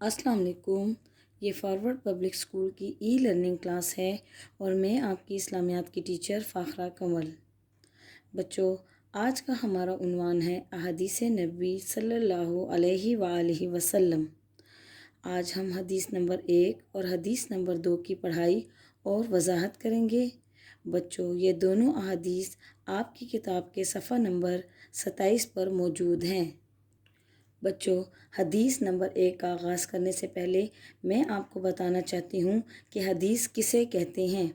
السلام علیکم۔ یہ فارورڈ پبلک اسکول کی ای لرننگ کلاس ہے اور میں آپ کی اسلامیات کی ٹیچر فاخرہ کنول۔ بچوں، آج کا ہمارا عنوان ہے احادیث نبی صلی اللہ علیہ وآلہ وسلم۔ آج ہم حدیث نمبر 1 اور حدیث نمبر 2 کی پڑھائی اور وضاحت کریں گے۔ بچوں، یہ دونوں احادیث آپ کی کتاب کے صفحہ نمبر 27 پر موجود ہیں۔ بچوں، حدیث نمبر 1 کا آغاز کرنے سے پہلے میں آپ کو بتانا چاہتی ہوں کہ حدیث کسے کہتے ہیں۔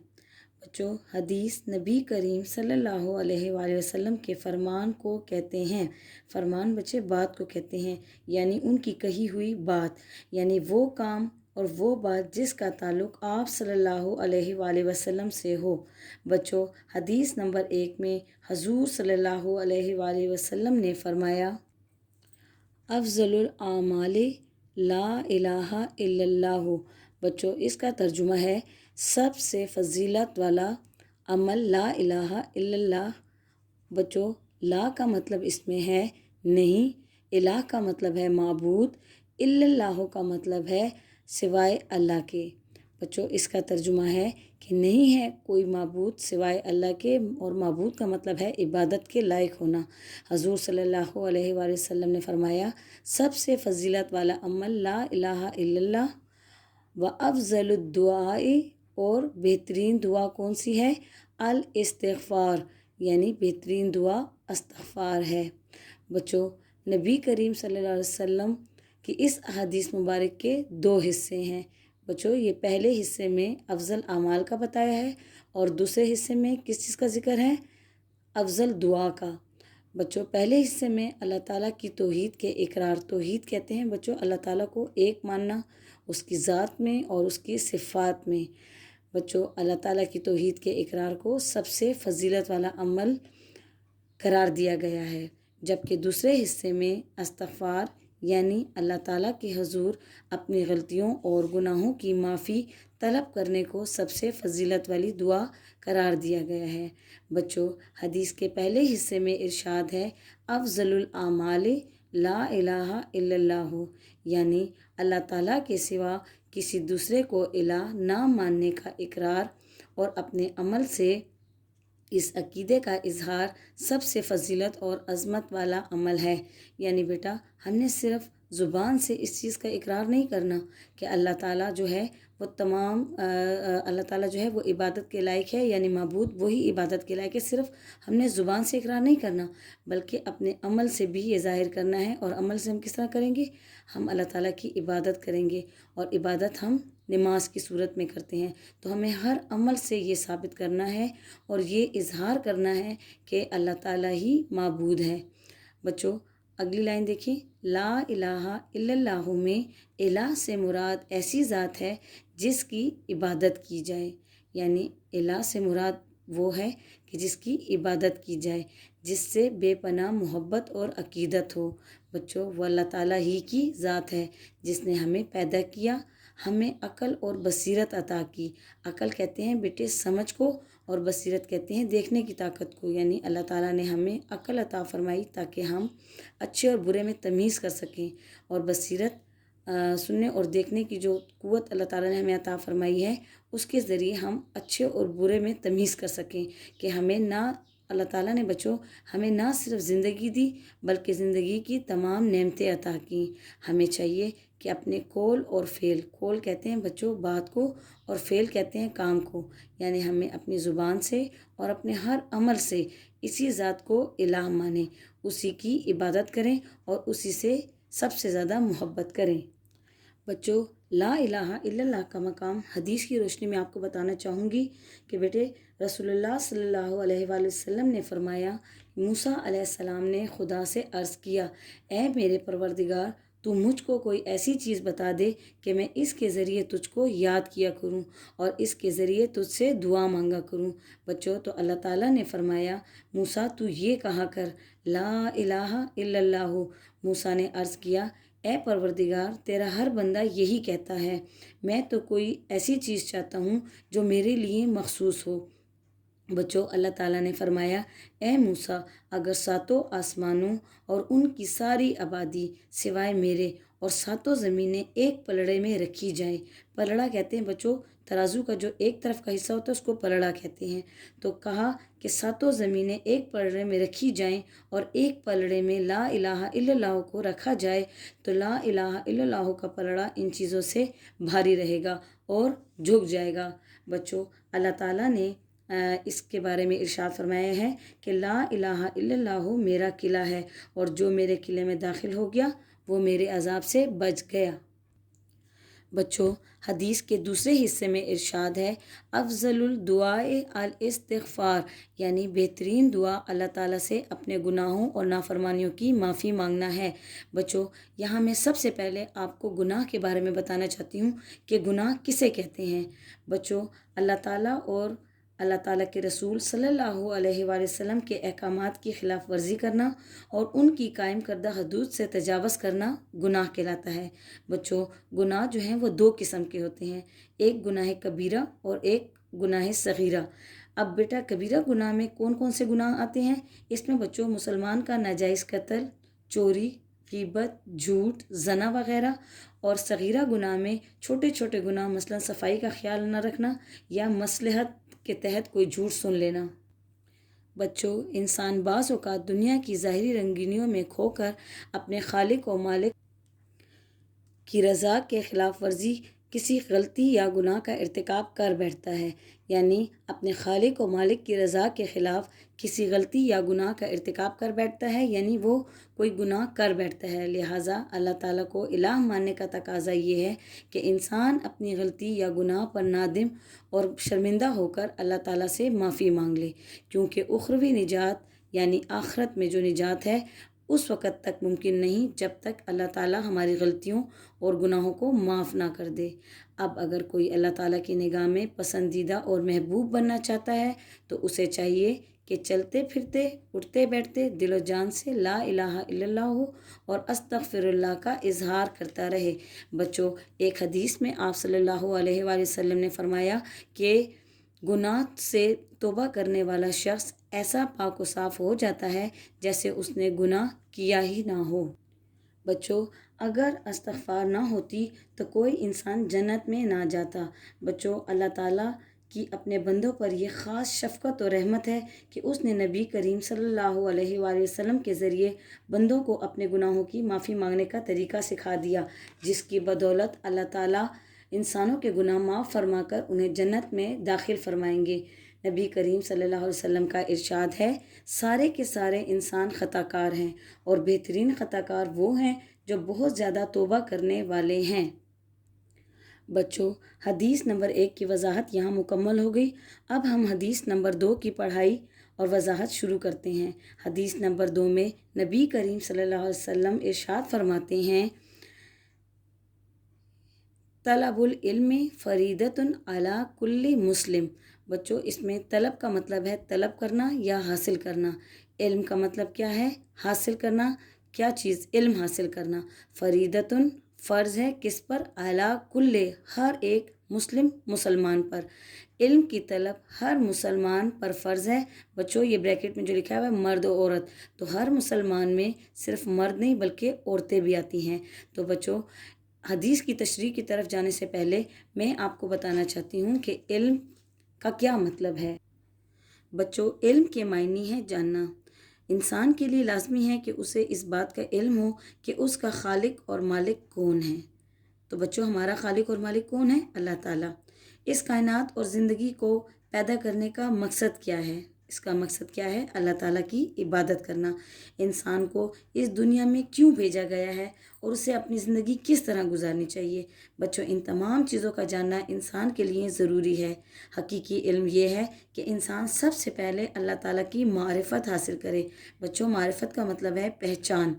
بچوں، حدیث نبی کریم صلی اللہ علیہ وآلہ وسلم کے فرمان کو کہتے ہیں۔ فرمان بچے بات کو کہتے ہیں، یعنی ان کی کہی ہوئی بات، یعنی وہ کام اور وہ بات جس کا تعلق آپ صلی اللہ علیہ وآلہ وسلم سے ہو۔ بچوں، حدیث نمبر 1 میں حضور صلی اللہ علیہ وآلہ وسلم نے فرمایا، افضل الاعمال لا الہ الا اللہ۔ بچوں، اس کا ترجمہ ہے سب سے فضیلت والا عمل لا الہ الا اللہ۔ بچوں، لا کا مطلب اس میں ہے نہیں، الہ کا مطلب ہے معبود، الا اللہ کا مطلب ہے سوائے اللہ کے۔ بچوں، اس کا ترجمہ ہے کہ نہیں ہے کوئی معبود سوائے اللہ کے، اور معبود کا مطلب ہے عبادت کے لائق ہونا۔ حضور صلی اللہ علیہ وآلہ وسلم نے فرمایا، سب سے فضیلت والا عمل لا الہ الا اللہ، وافضل الدعاء، اور بہترین دعا کون سی ہے؟ الاستغفار، یعنی بہترین دعا استغفار ہے۔ بچوں، نبی کریم صلی اللہ علیہ وسلم کی اس حدیث مبارک کے 2 حصے ہیں۔ بچوں، یہ پہلے حصے میں افضل اعمال کا بتایا ہے اور دوسرے حصے میں کس چیز کا ذکر ہے؟ افضل دعا کا۔ بچوں، پہلے حصے میں اللہ تعالیٰ کی توحید کے اقرار، توحید کہتے ہیں بچوں اللہ تعالیٰ کو ایک ماننا، اس کی ذات میں اور اس کی صفات میں۔ بچوں، اللہ تعالیٰ کی توحید کے اقرار کو سب سے فضیلت والا عمل قرار دیا گیا ہے، جبکہ دوسرے حصے میں استغفار، یعنی اللہ تعالیٰ کے حضور اپنی غلطیوں اور گناہوں کی معافی طلب کرنے کو سب سے فضیلت والی دعا قرار دیا گیا ہے۔ بچوں، حدیث کے پہلے حصے میں ارشاد ہے، افضل الاعمال لا الہ الا اللہ، یعنی اللہ تعالیٰ کے سوا کسی دوسرے کو الہ نہ ماننے کا اقرار اور اپنے عمل سے اس عقیدے کا اظہار سب سے فضیلت اور عظمت والا عمل ہے۔ یعنی بیٹا، ہم نے صرف زبان سے اس چیز کا اقرار نہیں کرنا کہ اللہ تعالیٰ جو ہے وہ اللہ تعالیٰ جو ہے وہ عبادت کے لائق ہے، یعنی معبود وہی عبادت کے لائق ہے۔ صرف ہم نے زبان سے اقرار نہیں کرنا، بلکہ اپنے عمل سے بھی یہ ظاہر کرنا ہے۔ اور عمل سے ہم کس طرح کریں گے؟ ہم اللہ تعالیٰ کی عبادت کریں گے، اور عبادت ہم نماز کی صورت میں کرتے ہیں۔ تو ہمیں ہر عمل سے یہ ثابت کرنا ہے اور یہ اظہار کرنا ہے کہ اللہ تعالیٰ ہی معبود ہے۔ بچوں، اگلی لائن دیکھیں، لا الہ الا اللہ میں الہ سے مراد ایسی ذات ہے جس کی عبادت کی جائے، یعنی الہ سے مراد وہ ہے کہ جس کی عبادت کی جائے، جس سے بے پناہ محبت اور عقیدت ہو۔ بچوں، وہ اللہ تعالیٰ ہی کی ذات ہے جس نے ہمیں پیدا کیا، ہمیں عقل اور بصیرت عطا کی۔ عقل کہتے ہیں بیٹے سمجھ کو، اور بصیرت کہتے ہیں دیکھنے کی طاقت کو، یعنی اللہ تعالیٰ نے ہمیں عقل عطا فرمائی تاکہ ہم اچھے اور برے میں تمیز کر سکیں، اور بصیرت سننے اور دیکھنے کی جو قوت اللہ تعالیٰ نے ہمیں عطا فرمائی ہے، اس کے ذریعے ہم اچھے اور برے میں تمیز کر سکیں کہ ہمیں نہ اللہ تعالیٰ نے بچوں ہمیں نہ صرف زندگی دی بلکہ زندگی کی تمام نعمتیں عطا کیں۔ ہمیں چاہیے کہ اپنے قول اور فعل، قول کہتے ہیں بچوں بات کو، اور فعل کہتے ہیں کام کو، یعنی ہمیں اپنی زبان سے اور اپنے ہر عمل سے اسی ذات کو الہ مانیں، اسی کی عبادت کریں اور اسی سے سب سے زیادہ محبت کریں۔ بچوں، لا الہ الا اللہ کا مقام حدیث کی روشنی میں آپ کو بتانا چاہوں گی کہ بیٹے رسول اللہ صلی اللہ علیہ وآلہ وسلم نے فرمایا، موسیٰ علیہ السلام نے خدا سے عرض کیا، اے میرے پروردگار، تو مجھ کو کوئی ایسی چیز بتا دے کہ میں اس کے ذریعے تجھ کو یاد کیا کروں اور اس کے ذریعے تجھ سے دعا مانگا کروں۔ بچوں، تو اللہ تعالیٰ نے فرمایا، موسیٰ تو یہ کہا کر، لا الہ الا اللہ۔ موسیٰ نے عرض کیا، اے پروردگار، تیرا ہر بندہ یہی کہتا ہے، میں تو کوئی ایسی چیز چاہتا ہوں جو میرے لیے مخصوص ہو۔ بچوں، اللہ تعالیٰ نے فرمایا، اے موسیٰ، اگر 7 آسمانوں اور ان کی ساری آبادی سوائے میرے اور ساتوں زمینیں ایک پلڑے میں رکھی جائیں۔ پلڑا کہتے ہیں بچوں ترازو کا جو ایک طرف کا حصہ ہوتا ہے اس کو پلڑا کہتے ہیں۔ تو کہا کہ ساتوں زمینیں ایک پلڑے میں رکھی جائیں اور ایک پلڑے میں لا الہ الا اللہ کو رکھا جائے، تو لا الہ الا اللہ کا پلڑا ان چیزوں سے بھاری رہے گا اور جھک جائے گا۔ بچوں اللہ تعالیٰ نے اس کے بارے میں ارشاد فرمایا ہے کہ لا الہ الا اللہ میرا قلعہ ہے، اور جو میرے قلعے میں داخل ہو گیا وہ میرے عذاب سے بچ گیا۔ بچوں حدیث کے دوسرے حصے میں ارشاد ہے افضل الدعاء الاستغفار، یعنی بہترین دعا اللہ تعالیٰ سے اپنے گناہوں اور نافرمانیوں کی معافی مانگنا ہے۔ بچوں یہاں میں سب سے پہلے آپ کو گناہ کے بارے میں بتانا چاہتی ہوں کہ گناہ کسے کہتے ہیں۔ بچوں اللہ تعالیٰ اور اللہ تعالیٰ کے رسول صلی اللہ علیہ وآلہ وسلم کے احکامات کی خلاف ورزی کرنا اور ان کی قائم کردہ حدود سے تجاوز کرنا گناہ کہلاتا ہے۔ بچوں گناہ جو ہیں وہ دو قسم کے ہوتے ہیں، ایک گناہ کبیرہ اور ایک گناہ صغیرہ۔ اب بیٹا کبیرہ گناہ میں کون کون سے گناہ آتے ہیں؟ اس میں بچوں مسلمان کا ناجائز قتل، چوری، غیبت، جھوٹ، زنا وغیرہ، اور صغیرہ گناہ میں چھوٹے چھوٹے گناہ مثلا صفائی کا خیال نہ رکھنا یا مصلحت کے تحت کوئی جھوٹ سن لینا۔ بچوں انسان بعض اوقات دنیا کی ظاہری رنگینیوں میں کھو کر اپنے خالق و مالک کی رضا کے خلاف ورزی کسی غلطی یا گناہ کا ارتکاب کر بیٹھتا ہے، یعنی اپنے خالق و مالک کی رضا کے خلاف کسی غلطی یا گناہ کا ارتکاب کر بیٹھتا ہے، یعنی وہ کوئی گناہ کر بیٹھتا ہے۔ لہٰذا اللہ تعالیٰ کو الہ ماننے کا تقاضا یہ ہے کہ انسان اپنی غلطی یا گناہ پر نادم اور شرمندہ ہو کر اللہ تعالیٰ سے معافی مانگ لے، کیونکہ اخروی نجات یعنی آخرت میں جو نجات ہے اس وقت تک ممکن نہیں جب تک اللہ تعالیٰ ہماری غلطیوں اور گناہوں کو معاف نہ کر دے۔ اب اگر کوئی اللہ تعالیٰ کی نگاہ میں پسندیدہ اور محبوب بننا چاہتا ہے تو اسے چاہیے کہ چلتے پھرتے اٹھتے بیٹھتے دل و جان سے لا الہ الا اللہ اور استغفر اللہ کا اظہار کرتا رہے۔ بچوں ایک حدیث میں آپ صلی اللہ علیہ وآلہ وسلم نے فرمایا کہ گناہ سے توبہ کرنے والا شخص ایسا پاک و صاف ہو جاتا ہے جیسے اس نے گناہ کیا ہی نہ ہو۔ بچوں اگر استغفار نہ ہوتی تو کوئی انسان جنت میں نہ جاتا۔ بچوں اللہ تعالیٰ کی اپنے بندوں پر یہ خاص شفقت اور رحمت ہے کہ اس نے نبی کریم صلی اللہ علیہ وآلہ وسلم کے ذریعے بندوں کو اپنے گناہوں کی معافی مانگنے کا طریقہ سکھا دیا، جس کی بدولت اللہ تعالیٰ انسانوں کے گناہ معاف فرما کر انہیں جنت میں داخل فرمائیں گے۔ نبی کریم صلی اللہ علیہ وسلم کا ارشاد ہے سارے کے سارے انسان خطا کار ہیں اور بہترین خطا کار وہ ہیں جو بہت زیادہ توبہ کرنے والے ہیں۔ بچوں حدیث نمبر 1 کی وضاحت یہاں مکمل ہو گئی۔ اب ہم حدیث نمبر 2 کی پڑھائی اور وضاحت شروع کرتے ہیں۔ حدیث نمبر 2 میں نبی کریم صلی اللہ علیہ وسلم ارشاد فرماتے ہیں طلب العلم فریضۃ علی کل مسلم۔ بچوں اس میں طلب کا مطلب ہے طلب کرنا یا حاصل کرنا، علم کا مطلب کیا ہے؟ حاصل کرنا۔ کیا چیز؟ علم حاصل کرنا۔ فریضۃ فرض ہے کس پر؟ علی کل ہر ایک مسلم مسلمان پر۔ علم کی طلب ہر مسلمان پر فرض ہے۔ بچوں یہ بریکٹ میں جو لکھا ہوا ہے مرد و عورت، تو ہر مسلمان میں صرف مرد نہیں بلکہ عورتیں بھی آتی ہیں۔ تو بچوں حدیث کی تشریح کی طرف جانے سے پہلے میں آپ کو بتانا چاہتی ہوں کہ علم کا کیا مطلب ہے۔ بچوں علم کے معنی ہے جاننا۔ انسان کے لیے لازمی ہے کہ اسے اس بات کا علم ہو کہ اس کا خالق اور مالک کون ہے۔ تو بچوں ہمارا خالق اور مالک کون ہے؟ اللہ تعالیٰ۔ اس کائنات اور زندگی کو پیدا کرنے کا مقصد کیا ہے؟ اس کا مقصد کیا ہے؟ اللہ تعالیٰ کی عبادت کرنا۔ انسان کو اس دنیا میں کیوں بھیجا گیا ہے اور اسے اپنی زندگی کس طرح گزارنی چاہیے؟ بچوں ان تمام چیزوں کا جاننا انسان کے لیے ضروری ہے۔ حقیقی علم یہ ہے کہ انسان سب سے پہلے اللہ تعالیٰ کی معرفت حاصل کرے۔ بچوں معرفت کا مطلب ہے پہچان۔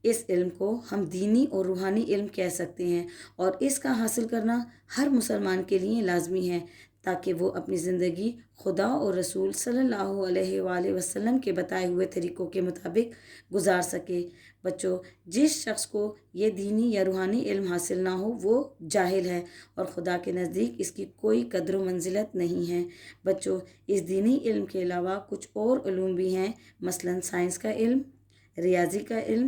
اس علم کو ہم دینی اور روحانی علم کہہ سکتے ہیں، اور اس کا حاصل کرنا ہر مسلمان کے لیے لازمی ہے تاکہ وہ اپنی زندگی خدا اور رسول صلی اللہ علیہ وآلہ وسلم کے بتائے ہوئے طریقوں کے مطابق گزار سکے۔ بچوں جس شخص کو یہ دینی یا روحانی علم حاصل نہ ہو وہ جاہل ہے اور خدا کے نزدیک اس کی کوئی قدر و منزلت نہیں ہے۔ بچوں اس دینی علم کے علاوہ کچھ اور علوم بھی ہیں، مثلا سائنس کا علم، ریاضی کا علم،